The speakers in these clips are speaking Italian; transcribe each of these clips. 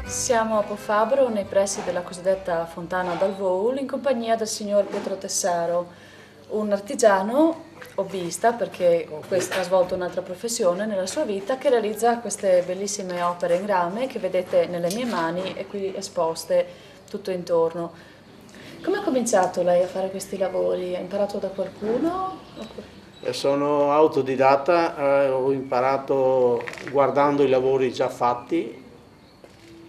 Siamo a Pofabro, nei pressi della cosiddetta Fontana dal Voul, in compagnia del signor Pietro Tessaro, un artigiano hobbista, perché ha svolto un'altra professione nella sua vita, che realizza queste bellissime opere in rame che vedete nelle mie mani e qui esposte tutto intorno. Come ha cominciato lei a fare questi lavori? Ha imparato da qualcuno? Sono autodidatta, ho imparato guardando i lavori già fatti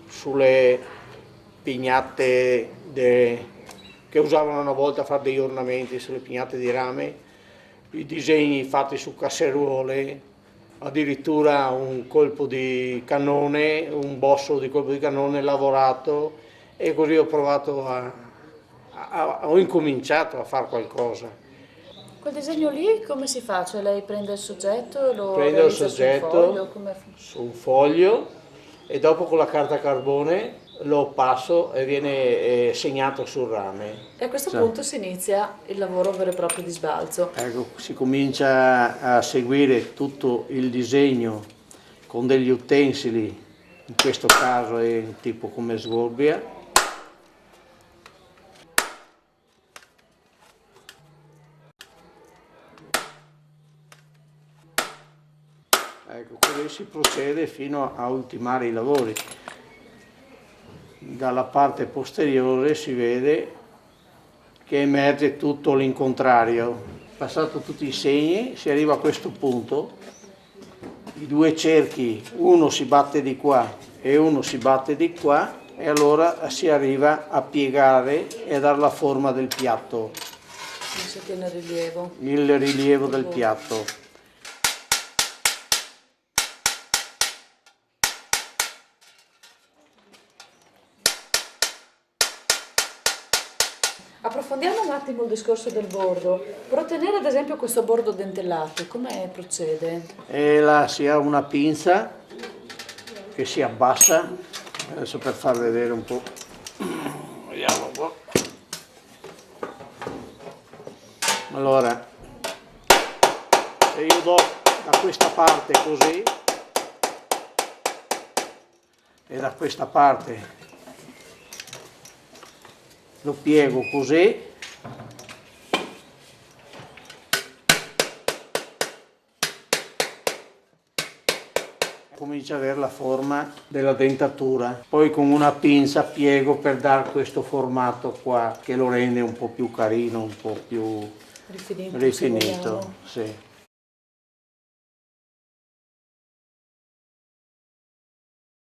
sulle pignate che usavano una volta a fare degli ornamenti, sulle pignate di rame, i disegni fatti su casseruole, addirittura un colpo di cannone, un bosso di colpo di cannone lavorato, e così ho provato ho incominciato a fare qualcosa. Quel disegno lì come si fa? Cioè lei prende il soggetto e lo Prendo il realizza su un foglio? soggetto su un foglio e dopo con la carta carbone lo passo e viene segnato sul rame. E a questo punto si inizia il lavoro vero e proprio di sbalzo. Ecco, si comincia a seguire tutto il disegno con degli utensili, in questo caso è tipo come sgorbia. Ecco, così si procede fino a ultimare i lavori. Dalla parte posteriore si vede che emerge tutto l'incontrario. Passato tutti i segni si arriva a questo punto, i due cerchi, uno si batte di qua e uno si batte di qua, e allora si arriva a piegare e a dare la forma del piatto. Si ottiene il rilievo. Il rilievo del piatto. Approfondiamo un attimo il discorso del bordo. Per ottenere ad esempio questo bordo dentellato, come procede? E là si ha una pinza che si abbassa, adesso per far vedere un po', vediamo un po'. Allora, se io do da questa parte così e da questa parte lo piego così, comincia ad avere la forma della dentatura. Poi con una pinza piego per dare questo formato qua che lo rende un po' più carino, un po' più rifinito. Sì.